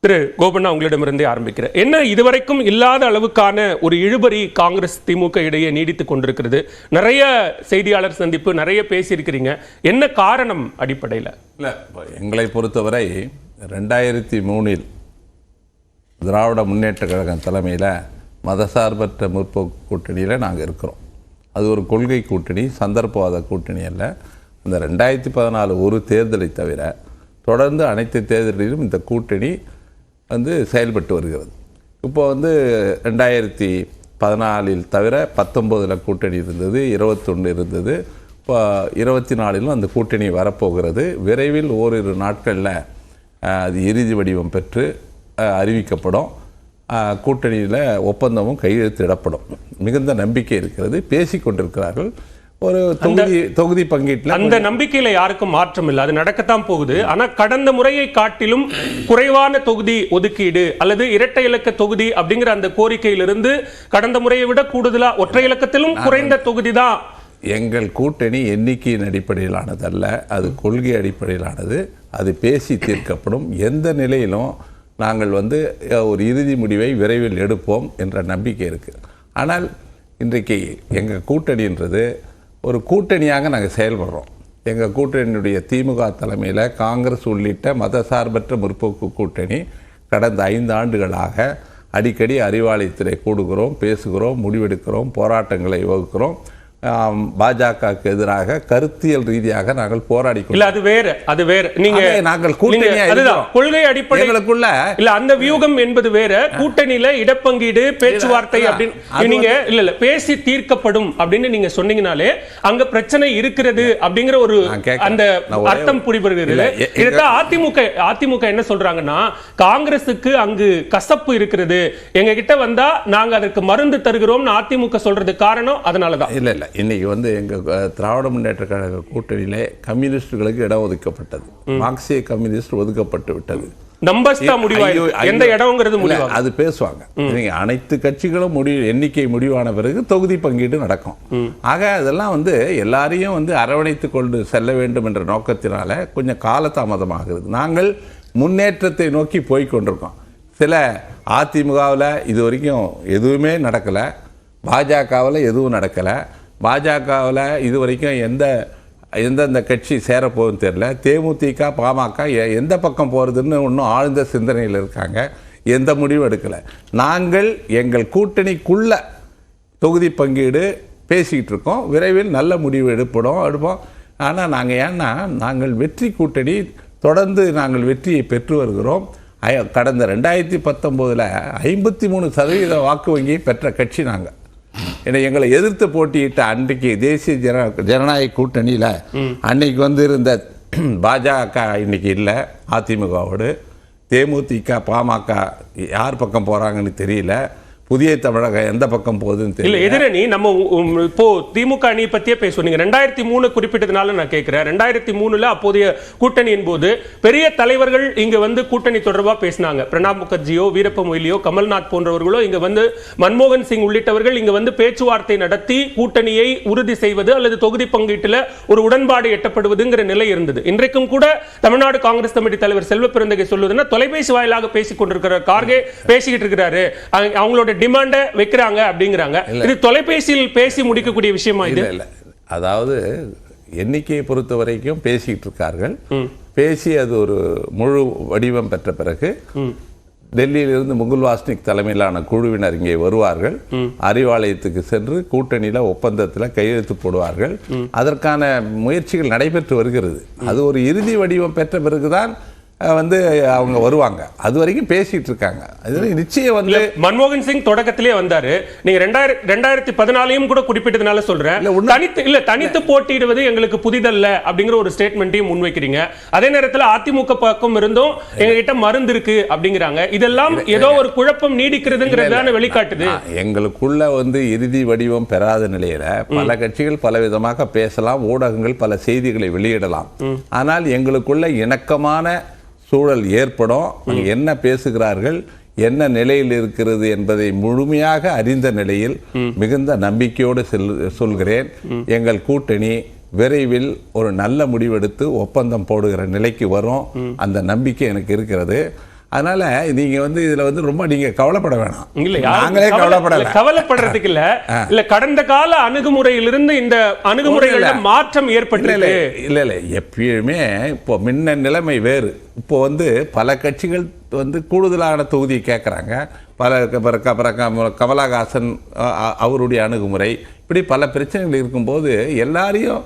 திரு கோபண்ணா, உங்களிடமிருந்தே ஆரம்பிக்கிறேன். என்ன இதுவரைக்கும் இல்லாத அளவுக்கான ஒரு இழுபறி காங்கிரஸ் திமுக இடையே நீடித்துக் கொண்டிருக்கிறது. நிறைய செய்தியாளர் சந்திப்பு, நிறைய பேசியிருக்கிறீங்க. என்ன காரணம் அடிப்படையில்? இல்லை, எங்களை பொறுத்தவரை 2003 திராவிட முன்னேற்ற கழகம் தலைமையில் மதசார்பற்ற முற்போக்கு கூட்டணியில் நாங்கள் இருக்கிறோம். அது ஒரு கொள்கை கூட்டணி, சந்தர்ப்பவாத கூட்டணி அல்ல. அந்த 2014 ஒரு தேர்தலை தவிர தொடர்ந்து அனைத்து தேர்தலிலும் இந்த கூட்டணி செயல்பட்டு வருகிறது. இப்போ 2014 தவிர 19 கூட்டணி இருந்தது, 21 இருந்தது. இப்போ 24 அந்த கூட்டணி வரப்போகிறது. விரைவில் ஓரிரு நாட்களில் அது இறுதி வடிவம் பெற்று அறிவிக்கப்படும். கூட்டணியில் ஒப்பந்தமும் கையெழுத்திடப்படும். மிகுந்த நம்பிக்கை இருக்கிறது. பேசி கொண்டிருக்கிறார்கள். ஒரு தொகுதி பங்கீட்டில் அந்த நம்பிக்கையில யாருக்கும் மாற்றம் இல்லை. அது நடக்கத்தான் போகுது. ஆனா கடந்த முறையை காட்டிலும் குறைவான தொகுதி ஒதுக்கீடு அல்லது இரட்டை இலக்க தொகுதி அப்படிங்கிற அந்த கோரிக்கையிலிருந்து கடந்த முறையை விட கூடுதலா ஒற்றை இலக்கத்திலும் குறைந்த தொகுதி தான். எங்கள் கூட்டணி எண்ணிக்கையின் அடிப்படையிலானதல்ல, அது கொள்கை அடிப்படையிலானது. அது பேசி தீர்க்கப்படும். எந்த நிலையிலும் நாங்கள் ஒரு இறுதி முடிவை விரைவில் எடுப்போம் என்ற நம்பிக்கை இருக்குது. ஆனால் இன்றைக்கு எங்கள் கூட்டணின்றது ஒரு கூட்டணியாக நாங்கள் செயல்படுறோம். எங்கள் கூட்டணியுடைய திமுக தலைமையில் காங்கிரஸ் உள்ளிட்ட மதசார்பற்ற முற்போக்கு கூட்டணி கடந்த 5 ஆண்டுகளாக அடிக்கடி அறிவாலயத்திலே கூடுகிறோம், பேசுகிறோம், முடிவெடுக்கிறோம், போராட்டங்களை வகுக்கிறோம். பாஜகவுக்கு எதிராக கருத்தியல் ரீதியாக நாங்கள் போராடி அது வேற, அது வேற. நீங்க நாங்கள் கொள்கை அடிப்படையிலுக்குள்ள இல்ல, அந்த வியூகம் என்பது வேற. கூட்டணியில இடப்பங்கீடு பேச்சுவார்த்தை அப்படின்னு நீங்க இல்ல பேசி தீர்க்கப்படும் அப்படின்னு நீங்க சொன்னீங்கனாலே அங்க பிரச்சனை இருக்கிறது அப்படிங்கிற ஒரு அந்த அர்த்தம் புரிபடுகிறது. இதுதான் அதிமுக என்ன சொல்றாங்கன்னா, காங்கிரசுக்கு அங்கு கசப்பு இருக்கிறது, எங்க கிட்ட வந்தா நாங்க அதற்கு மருந்து தருகிறோம் அதிமுக சொல்றது காரணம் அதனாலதான். இல்ல இன்னைக்கு எங்கள் திராவிட முன்னேற்ற கழக கூட்டணியிலே கம்யூனிஸ்டுகளுக்கு இடம் ஒதுக்கப்பட்டது. மார்க்சிய கம்யூனிஸ்ட் ஒதுக்கப்பட்டு விட்டது. அது பேசுவாங்க. அனைத்து கட்சிகளும் எண்ணிக்கை முடிவான பிறகு தொகுதி பங்கீடு நடக்கும். ஆக அதெல்லாம் எல்லாரையும் அரவணைத்து கொண்டு செல்ல வேண்டும் என்ற நோக்கத்தினால கொஞ்சம் காலதாமதமாகிறது. நாங்கள் முன்னேற்றத்தை நோக்கி போய்கொண்டிருக்கோம். சில அதிமுகவில் இது வரைக்கும் எதுவுமே நடக்கலை, பாஜகவில் எதுவும் நடக்கலை. பாஜகவில் இது வரைக்கும் எந்தெந்த கட்சி சேரப்போகுதுன்னு தெரியல. தேமுதிக, பாமக எந்த பக்கம் போகிறதுன்னு இன்னும் ஆழ்ந்த சிந்தனையில் இருக்காங்க. எந்த முடிவும் எடுக்கலை. நாங்கள் எங்கள் கூட்டணிக்குள்ள தொகுதி பங்கீடு பேசிக்கிட்டு இருக்கோம். விரைவில் நல்ல முடிவு எடுப்போம். ஆனால் நாங்கள் வெற்றி கூட்டணி, தொடர்ந்து நாங்கள் வெற்றியை பெற்று வருகிறோம். கடந்த 2019 53% வாக்கு வங்கியை பெற்ற கட்சி நாங்கள். எங்களை எதிர்த்து போட்டியிட்ட அன்றைக்கு தேசிய ஜனநாயக கூட்டணியில் அன்னைக்கு இருந்த பாஜக இன்னைக்கு இல்லை. அதிமுகவோடு தேமுதிக, பாமக யார் பக்கம் போகிறாங்கன்னு தெரியல. புதிய தமிழகம் எந்த பக்கம் போகுதுன்னு தெரியல. எதிரணி நம்ம இப்போ திமுக அணி பத்தியே பேசுவீங்க. 2003 குறிப்பிட்டதுனால நான் கேட்கிறேன். 2003 அப்போதைய கூட்டணியின் போது பெரிய தலைவர்கள் இங்க கூட்டணி தொடர்பா பேசினாங்க. பிரணாப் முகர்ஜியோ, வீரப்ப மொய்லியோ, கமல்நாத் போன்றவர்களோ இங்க மன்மோகன் சிங் உள்ளிட்டவர்கள் இங்க பேச்சுவார்த்தை நடத்தி கூட்டணியை உறுதி செய்வது அல்லது தொகுதி பங்கீட்டுல ஒரு உடன்பாடு எட்டப்படுவதுங்கிற நிலை இருந்தது. இன்றைக்கும் கூட தமிழ்நாடு காங்கிரஸ் கமிட்டி தலைவர் செல்வ பெருந்தகை சொல்வதுன்னா, தொலைபேசி வாயிலாக பேசிக் கொண்டிருக்கிறார், கார்கே பேசிக்கிட்டு இருக்கிறாரு, அவங்களோட டிமாண்ட வைக்கிறாங்க அப்படிங்கிறாங்க. இது தொலைபேசியில் பேசி முடிக்கக்கூடிய விஷயமா? இது இல்ல. அதாவது எண்ணிக்கையை பொறுத்த வரைக்கும் பேசிட்டு இருக்கார்கள். பேசி அது ஒரு முழு வடிவம் பெற்ற பிறகு டெல்லியிலிருந்து முகுல் வாஸ்னிக் தலைமையிலான குழுவினர் இங்கே வருவார்கள். அறிவாலயத்துக்கு சென்று கூட்டணியில ஒப்பந்தத்தில் கையெழுத்து போடுவார்கள். அதற்கான முயற்சிகள் நடைபெற்று வருகிறது. அது ஒரு இறுதி வடிவம் பெற்ற பிறகுதான் அவங்க வருவாங்க. அது வரைக்கும் பேசிட்டு இருக்காங்க. நிச்சயம் மன்மோகன் சிங் தொடக்கத்திலே வந்தாரு. நீங்க 2014 கூட குறிப்பிட்டதுனால சொல்றேன். தனித்து போட்டியிடுவது எங்களுக்கு புதிதல்ல அப்படிங்கிற ஒரு ஸ்டேட்மெண்ட்டையும் முன்வைக்கிறீங்க. அதே நேரத்தில் அதிமுக பக்கம் இருந்தும் எங்க கிட்ட மருந்து இருக்கு அப்படிங்கிறாங்க. இதெல்லாம் ஏதோ ஒரு குழப்பம் நீடிக்கிறதுங்கிறதான வெளிக்காட்டுது. எங்களுக்குள்ள இறுதி வடிவம் பெறாத நிலையில பல கட்சிகள் பல விதமாக பேசலாம், ஊடகங்கள் பல செய்திகளை வெளியிடலாம். ஆனால் எங்களுக்குள்ள இணக்கமான சூழல் ஏற்படும். என்ன பேசுகிறார்கள், என்ன நிலையில் இருக்கிறது என்பதை முழுமையாக அறிந்த நிலையில் மிகுந்த நம்பிக்கையோடு சொல்கிறேன். எங்கள் கூட்டணி விரைவில் ஒரு நல்ல முடிவெடுத்து ஒப்பந்தம் போடுகிற நிலைக்கு வரும். அந்த நம்பிக்கை எனக்கு இருக்கிறது. அதனால நீங்க வந்து இதுல வந்து ரொம்ப நீங்க கவலைப்பட வேணாம். இல்ல நாங்களே கவலைப்படுறதுக்கு இல்ல கடந்த கால அணுகுமுறையிலிருந்து இந்த அணுகுமுறைகள்ல மாற்றம் ஏற்பட்டு இல்ல எப்பயுமே இப்போ முன்ன நிலைமை வேறு. இப்போ வந்து பல கட்சிகள் வந்து கூடுதலான தொகுதியை கேட்குறாங்க. கமலஹாசன் அவருடைய அணுகுமுறை, இப்படி பல பிரச்சனைகள் இருக்கும்போது எல்லாரையும்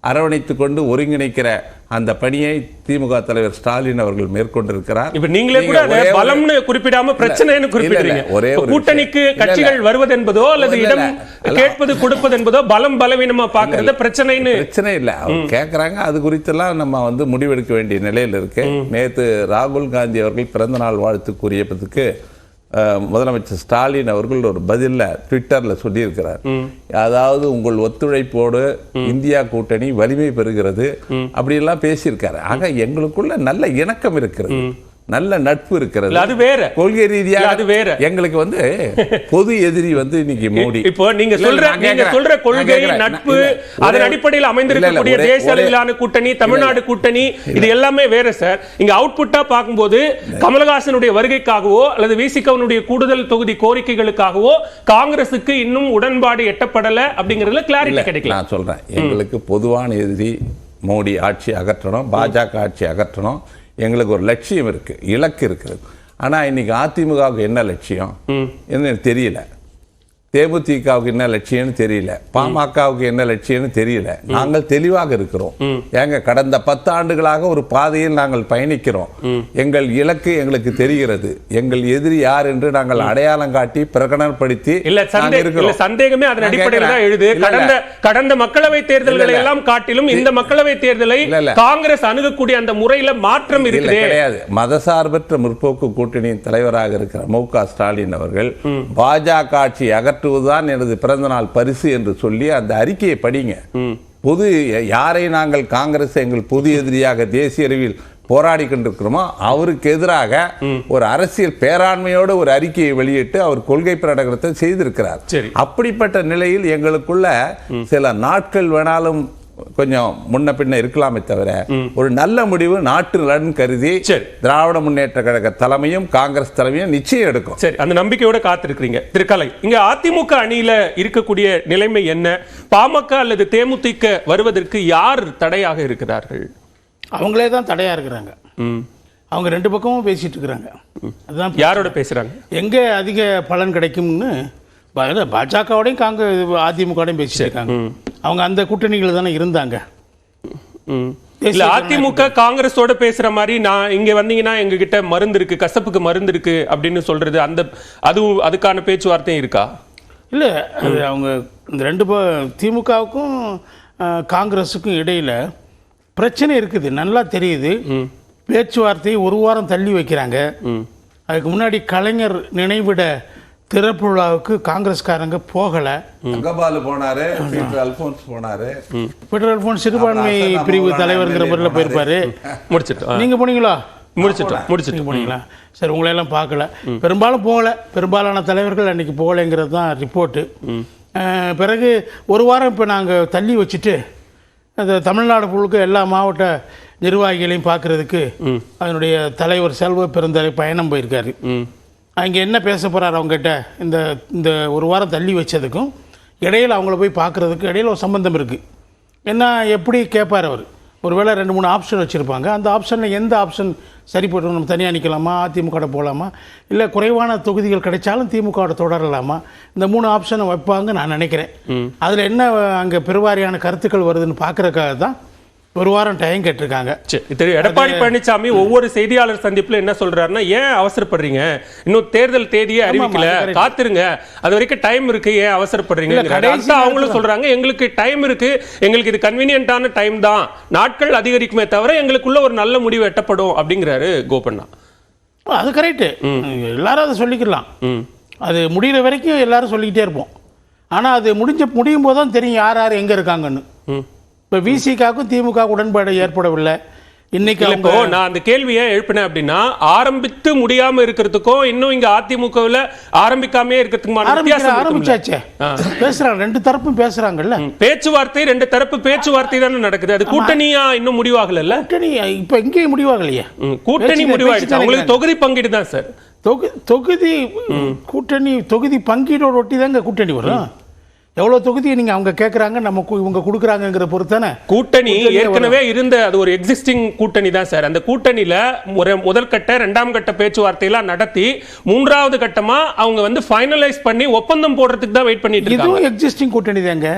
அரவணைத்து கொண்டு ஒருங்கிணைக்கிற அந்த பணியை திமுக தலைவர் ஸ்டாலின் அவர்கள் மேற்கொண்டிருக்கிறார். இப்ப நீங்களே கூட பலம்னு குறிப்பிடாம பிரச்சனைன்னு குறிப்பிடுறீங்க. கூட்டணிக்கு கட்சிகள் வருவது என்பதோ அல்லது இடம் கேட்பது கொடுப்பது என்பதோ பலம் பலவீனமா பாக்குறது பிரச்சனை இல்ல. அவங்க கேட்கறாங்க, அது குறித்தெல்லாம் நம்ம வந்து முடிவெடுக்க வேண்டிய நிலையில் இருக்கு. நேற்று ராகுல் காந்தி அவர்கள் பிறந்த நாள் வாழ்த்து கூறியதுக்கு முதலமைச்சர் ஸ்டாலின் அவர்கள் ஒரு பதில்ல ட்விட்டர்ல சொல்லியிருக்கிறார். அதாவது உங்கள் ஒத்துழைப்போடு இந்தியா கூட்டணி வலிமை பெறுகிறது அப்படியெல்லாம் பேசியிருக்காரு. ஆக எங்களுக்குள்ள நல்ல இணக்கம் இருக்கிறது, நல்ல நட்பு இருக்கிறது. அது வேற கொள்கை ரீதியாக அது வேற. எங்களுக்கு வந்து பொது எதிரி வந்து இன்னைக்கு மோடி. இப்போ நீங்க சொல்ற கொள்கை நட்பு அதன் அடிப்படையில் அமைந்திருக்கக்கூடிய தேசிய அளவிலான கூட்டணி, தமிழ்நாடு கூட்டணி, இது எல்லாமே வேற சார். இங்க அவுட்புட்டா பார்க்கும்போது கமலஹாசனுடைய வருகைக்காகவோ அல்லது விசிகவுனுடைய கூடுதல் தொகுதி கோரிக்கைகளுக்காகவோ காங்கிரசுக்கு இன்னும் உடன்பாடு எட்டப்படல அப்படிங்கறதுல கிளாரிட்டி கிடைக்கல. நான் சொல்றேன், எங்களுக்கு பொதுவான எதிரி மோடி ஆட்சி அகற்றணும், பாஜக ஆட்சி அகற்றணும். எங்களுக்கு ஒரு லட்சியம் இருக்கு, இலக்கு இருக்கிறது. ஆனா இன்னைக்கு அதிமுகவுக்கு என்ன லட்சியம் என்ன தெரியல, தேமுதிகவுக்கு என்ன லட்சியம்னு தெரியல, பாமகவுக்கு என்ன லட்சியம்னு தெரியல. நாங்கள் தெளிவாக இருக்கிறோம். ஏங்க கடந்த 10 ஆண்டுகளாக ஒரு பாதையில் நாங்கள் பயணிக்கிறோம். எங்கள் இலக்கு எங்களுக்கு தெரிகிறது. எங்கள் எதிரி யார் என்று நாங்கள் அடையாளம் காட்டி பிரகடனப்படுத்தி சந்தேகமே அதன் அடிப்படையில் தான் எழுது. கடந்த மக்களவை தேர்தல்களை எல்லாம் காட்டிலும் இந்த மக்களவை தேர்தலை காங்கிரஸ் அணுகக்கூடிய அந்த முறையில மாற்றம் கிடையாது. மதசார்பற்ற முற்போக்கு கூட்டணியின் தலைவராக இருக்கிற மு.க. ஸ்டாலின் அவர்கள் பாஜக ஆட்சி அகற்றுவதுதான் எனது பிறந்த நாள் பரிசு என்று சொல்லி அந்த அறிக்கையை படிங்க. பொது யாரை நாங்கள் காங்கிரஸ் எங்கள் பொது எதிரியாக தேசிய அளவில் போராடி கொண்டிருக்கிறோமோ அவருக்கு எதிராக ஒரு அரசியல் பேராண்மையோடு ஒரு அறிக்கையை வெளியிட்டு அவர் கொள்கை பிரகடனத்தை செய்திருக்கிறார். அப்படிப்பட்ட நிலையில் எங்களுக்குள்ள சில நாட்கள் வேணாலும் கொஞ்சம் முன்ன பின்ன இருக்கலாமே தவிர ஒரு நல்ல முடிவு நாட்டு நலன் கருதி திராவிட முன்னேற்ற கழக தலைமையும் காங்கிரஸ் தலைமையும் நிச்சயம் எடுக்கும். சரி, அந்த நம்பிக்கையோட காத்திருக்கிறீங்க. திருக்கலை, இங்க அதிமுக அணியில இருக்கக்கூடிய நிலைமை என்ன? பாமக அல்லது தேமுதிக வருவதற்கு யார் தடையாக இருக்கிறார்கள்? அவங்களே தான் தடையா இருக்கிறாங்க. அவங்க ரெண்டு பக்கமும் பேசிட்டு இருக்கிறாங்க. அதுதான் யாரோட பேசுறாங்க, எங்க அதிக பலன் கிடைக்கும்னு பாஜகவோடையும் அதிமுகவோடையும் பேசிட்டு இருக்காங்க. அவங்க அந்த கூட்டணிகள் தானே இருந்தாங்க. அதிமுக காங்கிரஸோட பேசுற மாதிரி நான் இங்க வந்தீங்கன்னா எங்க கிட்ட மருந்து இருக்கு, கசப்புக்கு மருந்து இருக்கு அப்படின்னு சொல்றது, அந்த அதுக்கான பேச்சுவார்த்தையும் இருக்கா? இல்ல, அது அவங்க இந்த ரெண்டு திமுகவுக்கும் காங்கிரஸுக்கும் இடையில பிரச்சனை இருக்குது, நல்லா தெரியுது. பேச்சுவார்த்தையை ஒரு வாரம் தள்ளி வைக்கிறாங்க. அதுக்கு முன்னாடி கலைஞர் நினைவிட திறப்பு விழாவுக்கு காங்கிரஸ்காரங்க போகல. தங்கபாலு போனாரு, பீட்டர் அல்போன்ஸ் போனாரு. பீட்டர் அல்போன்ஸ் சிறுபான்மை பிரிவு தலைவர்ங்கிற முறையில் போயிருப்பாரு. முடிச்சிட்டோம். நீங்க போனீங்களா? முடிச்சிட்டு போனீங்களா? சரி, உங்களையெல்லாம் பார்க்கல. பெரும்பாலும் போகல, பெரும்பாலான தலைவர்கள் அன்னைக்கு போகலைங்கிறது தான் ரிப்போர்ட்டு. பிறகு ஒரு வாரம் இப்போ நாங்கள் தள்ளி வச்சுட்டு அந்த தமிழ்நாடு முழுக்க எல்லா மாவட்ட நிர்வாகிகளையும் பார்க்கறதுக்கு அதனுடைய தலைவர் செல்வ பெருந்தலை பயணம் போயிருக்காரு. அங்கே என்ன பேச போகிறார் அவங்ககிட்ட, இந்த ஒரு வாரம் தள்ளி வச்சதுக்கும் இடையில் அவங்கள போய் பார்க்குறதுக்கு இடையில் ஒரு சம்பந்தம் இருக்குது. என்ன எப்படி கேட்பார் அவர்? ஒருவேளை 2-3 ஆப்ஷன் வச்சுருப்பாங்க. அந்த ஆப்ஷனில் எந்த ஆப்ஷன் சரிப்பட்டு நம்ம தனியாக நிற்கலாமா, அதிமுக போகலாமா, இல்லை குறைவான தொகுதிகள் கிடைச்சாலும் திமுக தொடரலாமா, இந்த 3 ஆப்ஷனை வைப்பாங்க நான் நினைக்கிறேன். அதில் என்ன அங்கே பெருவாரியான கருத்துக்கள் வருதுன்னு பார்க்குறதுக்காக தான் ஒரு வாரம் டைம் கேட்டிருக்காங்க. திரு எடப்பாடி பழனிசாமி ஒவ்வொரு செய்தியாளர் சந்திப்புல என்ன சொல்றாருன்னா, ஏன் அவசரப்படுறீங்க, இன்னும் தேர்தல் தேதியை அறிவிக்கல, காத்திருங்க, அது வரைக்கும் டைம் இருக்கு, ஏன் அவசரப்படுறீங்க? அவங்களும் சொல்றாங்க, எங்களுக்கு டைம் இருக்கு, எங்களுக்கு இது கன்வீனியன்டான டைம் தான், நாட்கள் அதிகரிக்குமே தவிர எங்களுக்குள்ள ஒரு நல்ல முடிவு எட்டப்படும் அப்படிங்கிறாரு கோபண்ணா. அது கரெக்டு, எல்லாரும் அதை சொல்லிக்கலாம். அது முடிகிற வரைக்கும் எல்லாரும் சொல்லிக்கிட்டே இருப்போம். ஆனால் அது முடியும் போது தான் தெரியும் யார் யார் எங்கே இருக்காங்கன்னு. இப்போ விசிகாவுக்கும் திமுக உடன்பாடு ஏற்படவில்லை, இன்னைக்கு இப்போ நான் அந்த கேள்வியை எழுப்பினேன் அப்படின்னா, ஆரம்பித்து முடியாம இருக்கிறதுக்கும் இன்னும் இங்க அதிமுகவில் ஆரம்பிக்காமே இருக்கிறதுக்குமான வித்தியாசம் ஆரம்பிச்சாச்சே, பேசுறாங்க, ரெண்டு தரப்பும் பேசுறாங்கல்ல. பேச்சுவார்த்தை, ரெண்டு தரப்பு பேச்சுவார்த்தை தானே நடக்குது. அது கூட்டணியா இன்னும் முடிவாகல. கூட்டணி இப்ப எங்கேயும் முடிவாகலையே. கூட்டணி முடிவாயிடுச்சு. உங்களுக்கு தொகுதி பங்கீடு தான் சார். தொகுதி கூட்டணி தொகுதி பங்கீடோட ஒட்டி தாங்க கூட்டணி வரும். எவ்வளவு தொகுதியை நீங்க அவங்க கேட்கறாங்க, நம்ம இவங்க கொடுக்குறாங்கிற பொறுத்தானே கூட்டணி ஏற்கனவே இருந்த அது ஒரு எக்ஸிஸ்டிங் கூட்டணி தான் சார். அந்த கூட்டணியில முதல் கட்ட இரண்டாம் கட்ட பேச்சுவார்த்தையெல்லாம் நடத்தி மூன்றாவது கட்டமா அவங்க வந்து ஃபைனலைஸ் பண்ணி ஒப்பந்தம் போடுறதுக்கு தான் வெயிட் பண்ணிட்டு இருக்காங்க. இதுவும் எக்ஸிஸ்டிங் கூட்டணி தாங்க.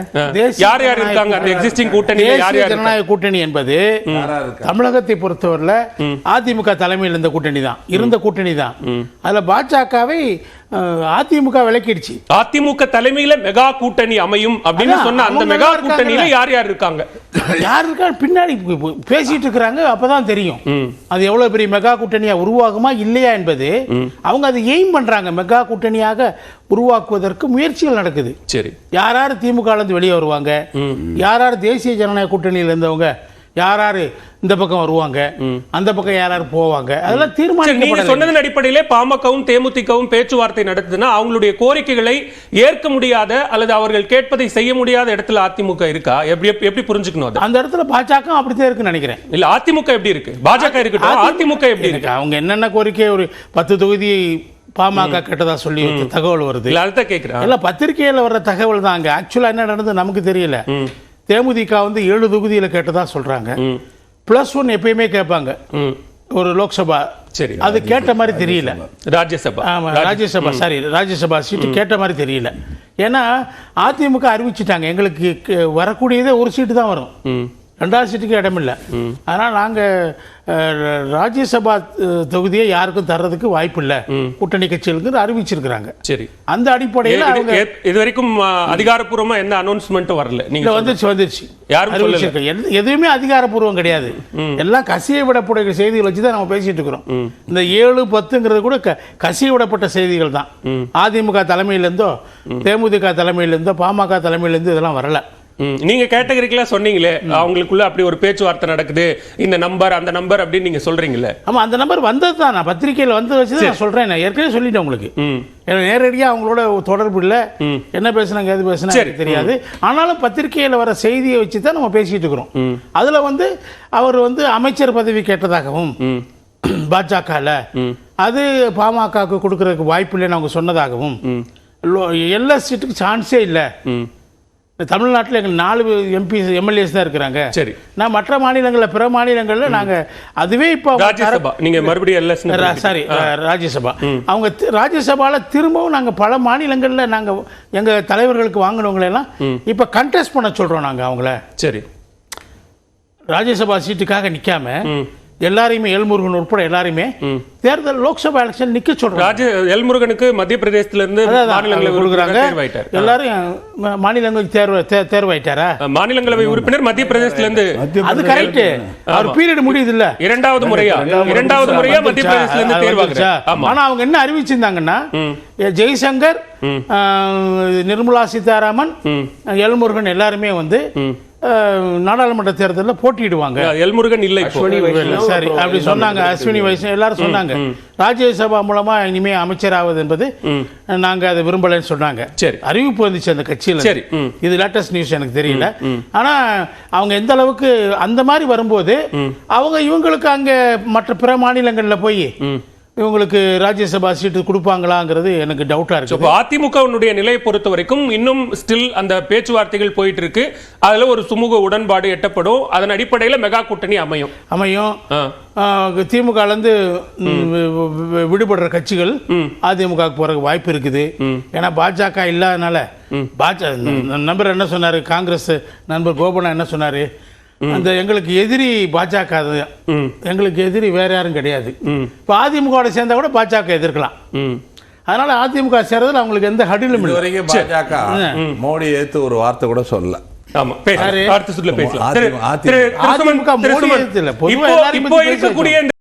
யார் யார் இருக்காங்க அந்த எக்ஸிஸ்டிங் கூட்டணியில? யார் யார்? ஜனநாயக கூட்டணி என்பது தமிழகத்தை பொறுத்தவரையில அதிமுக தலைமையில் இருந்த கூட்டணி தான், இருந்த கூட்டணி தான். அதுல பாஜகவை அதிமுக விலக்கிடுச்சு. அதிமுக தலைமையில மெகா கூட்டணி அமையும் அப்படின்னு சொன்ன அந்த மெகா கூட்டணியில யார் யார் இருக்காங்க? யார் இருக்கா பின்னாடி பேசிட்டு இருக்காங்க. அப்பதான் தெரியும் அது எவ்வளவு பெரிய மெகா கூட்டணியா உருவாகுமா இல்லையா என்பது. அவங்க அதை எய்ம் பண்றாங்க, மெகா கூட்டணியாக உருவாக்குவதற்கு முயற்சிகள் நடக்குது. சரி, யார் யார் திமுக இருந்து வெளியே வருவாங்க, யார் யார் தேசிய ஜனநாயக கூட்டணியில் இருந்தவங்க யார் யாரு இந்த பக்கம் வருவாங்க, அந்த பக்கம் யார் யார் போவாங்க, அதெல்லாம் தீர்மானிக்கப்படல. நீங்க சொன்னதன் அடிப்படையிலே பாமகவும் தேமுதிகவும் பேச்சுவார்த்தை நடத்துதுன்னா அவங்களுடைய கோரிக்கைகளை ஏற்க முடியாத அல்லது அவர்கள் கேட்பதை செய்ய முடியாத இடத்துல அதிமுக இருக்கா? எப்படி புரிஞ்சுக்கணும்? அந்த இடத்துல பாஜக அப்படித்தான் இருக்குன்னு நினைக்கிறேன். இல்ல அதிமுக எப்படி இருக்கு? பாஜக இருக்கட்டும், அதிமுக எப்படி இருக்கு? அவங்க என்னென்ன கோரிக்கை, ஒரு 10 தொகுதி பாமக கேட்டதா சொல்லி தகவல் வருது. இல்ல அதுதான் கேட்கிறேன். இல்ல பத்திரிகையில வர்ற தகவல் தான். அங்க ஆக்சுவலா என்ன நடந்தது நமக்கு தெரியல. தேமுதிக வந்து 7 தொகுதியில கேட்டதா சொல்றாங்க. +1 எப்பயுமே கேட்பாங்க ஒரு லோக்சபா. சரி, அது கேட்ட மாதிரி தெரியல. ராஜ்யசபா, ஆமா ராஜ்யசபா, சாரி ராஜ்யசபா சீட்டு கேட்ட மாதிரி தெரியல. ஏன்னா அதிமுக அறிவிச்சிட்டாங்க எங்களுக்கு வரக்கூடியதே ஒரு சீட்டு தான் வரும், 2வது சீட்டுக்கு இடமில்லை. அதனால் நாங்கள் ராஜ்யசபா தொகுதியை யாருக்கும் தர்றதுக்கு வாய்ப்பு இல்லை கூட்டணி கட்சிகளுக்கு அறிவிச்சிருக்கிறாங்க. சரி, அந்த அடிப்படையில் அவங்க இதுவரைக்கும் அதிகாரப்பூர்வமா எந்த அனௌன்ஸ்மெண்ட்டும் வரல. நீங்க வந்துருச்சு எதுவுமே அதிகாரப்பூர்வம் கிடையாது. எல்லாம் கசிய விடப்பட்ட செய்திகள் வச்சு தான் நம்ம பேசிட்டு இருக்கிறோம். இந்த 7, 10ங்கிறது கூட கசிய விடப்பட்ட செய்திகள் தான். அதிமுக தலைமையிலிருந்தோ தேமுதிக தலைமையிலிருந்தோ பாமக தலைமையிலிருந்து இதெல்லாம் வரல. நீங்க கேட்டகரிக்கெல்லாம் சொன்னீங்களே, அவங்களுக்குள்ள அப்படி ஒரு பேச்சுவார்த்தை நடக்குது, இந்த நம்பர் அந்த நம்பர் அப்படின்னு நீங்க சொல்றீங்களே. ஆமா, அந்த நம்பர் வந்தது தான். நான் பத்திரிகையில் வந்து வச்சு நான் சொல்றேன். நான் ஏற்கனவே சொல்லிட்டேன் உங்களுக்கு. நேரடியாக அவங்களோட தொடர்பு இல்லை, என்ன பேசுனாங்க எது பேசுனாங்க தெரியாது. ஆனாலும் பத்திரிகையில் வர செய்தியை வச்சு தான் நம்ம பேசிட்டு இருக்கிறோம். அதுல வந்து அவர் வந்து அமைச்சர் பதவி கேட்டதாகவும் பாஜக அது பாமகவுக்கு கொடுக்கறதுக்கு வாய்ப்பு இல்லைன்னு அவங்க சொன்னதாகவும், எல்லா சீட்டுக்கு சான்ஸே இல்லை. தமிழ்நாட்டில் எங்களுக்கு 4 MP MLAs தான் இருக்கிறாங்க. சரி, நான் மற்ற மாநிலங்களில் பிற மாநிலங்களில் நாங்கள் அதுவே இப்போ நீங்க மறுபடியும் சாரி ராஜ்யசபா அவங்க ராஜ்யசபாவில் திரும்பவும் நாங்கள் பல மாநிலங்களில் நாங்கள் எங்கள் தலைவர்களுக்கு வாங்கினவங்களெல்லாம் இப்போ கண்டெஸ்ட் பண்ண சொல்கிறோம். நாங்கள் அவங்கள சரி ராஜ்யசபா சீட்டுக்காக நிற்காம எல்லாரையுமே எல்முருகன் உட்பட எல்லாரையுமே தேர்தல் லோக்சபா எலெக்ஷன் நிக்க சொல்றாங்க. எல்முருகனுக்கு மத்திய பிரதேசத்துல இருந்து மாநிலங்களவை கொடுக்குறாங்க. எல்லாரும் மாநிலங்களுக்கு தேர்வாயிட்டாரா? மாநிலங்களவை உறுப்பினர் மத்திய பிரதேசத்துல இருந்து. அது கரெக்ட். அவர் பீரியட் முடியுது இல்ல, இரண்டாவது முறையா மத்திய பிரதேசத்துல இருந்து தேர்வாங்க. ஆனா அவங்க என்ன அறிவிச்சிருந்தாங்கன்னா ஜெய்சங்கர், நிர்மலா சீதாராமன், எல்முருகன் எல்லாருமே வந்து நாடாளுமன்ற தேர்தலில் போட்டியிடுவாங்க. எல்முருகன் இல்லை சரி அப்படி சொன்னாங்க. அஸ்வினி வைஷ்ணவ் எல்லாரும் சொன்னாங்க. ராஜ்யசபா மூலமா இனிமே அமைச்சராவது என்பது நாங்க அதை விரும்பலன்னு சொன்னாங்க. சரி, அறிவிப்பு வந்துச்சு அந்த கட்சியில். சரி, இது லேட்டஸ்ட் நியூஸ் எனக்கு தெரியல. ஆனா அவங்க எந்த அளவுக்கு அந்த மாதிரி வரும்போது அவங்க இவங்களுக்கு அங்க மற்ற பிற மாநிலங்கள்ல போய் இவங்களுக்கு ராஜ்யசபா சீட்டு கொடுப்பாங்களாங்கிறது எனக்கு டவுட்டா இருக்கு. அதிமுகவுடைய நிலையை பொறுத்த வரைக்கும் இன்னும் ஸ்டில் அந்த பேச்சுவார்த்தைகள் போயிட்டு இருக்கு. அதுல ஒரு சுமூக உடன்பாடு எட்டப்படும். அதன் அடிப்படையில் மெகா கூட்டணி அமையும். திமுக இருந்து விடுபடுற கட்சிகள் அதிமுக போறதுக்கு வாய்ப்பு இருக்குது. ஏன்னா பாஜக இல்லாதனால நண்பர் என்ன சொன்னாரு, காங்கிரஸ் நண்பர் கோபனா என்ன சொன்னாரு, அந்த எங்களுக்கு எதிரி பாஜக, எங்களுக்கு எதிரி வேற யாரும் கிடையாது. இப்போ அதிமுக சேர்ந்தா கூட பாஜக எதிர்க்கலாம். அதனால அதிமுக சேர்றதுல அவங்களுக்கு எந்த ஹடிலும் இல்லை. பாஜக மோடி ஏத்து ஒரு வார்த்தை கூட சொல்லல. ஆமா, அடுத்த சுற்றுல பேசலாம். அதிமுக மோடி ஏத்து இல்ல, பொதுவா எல்லாரும்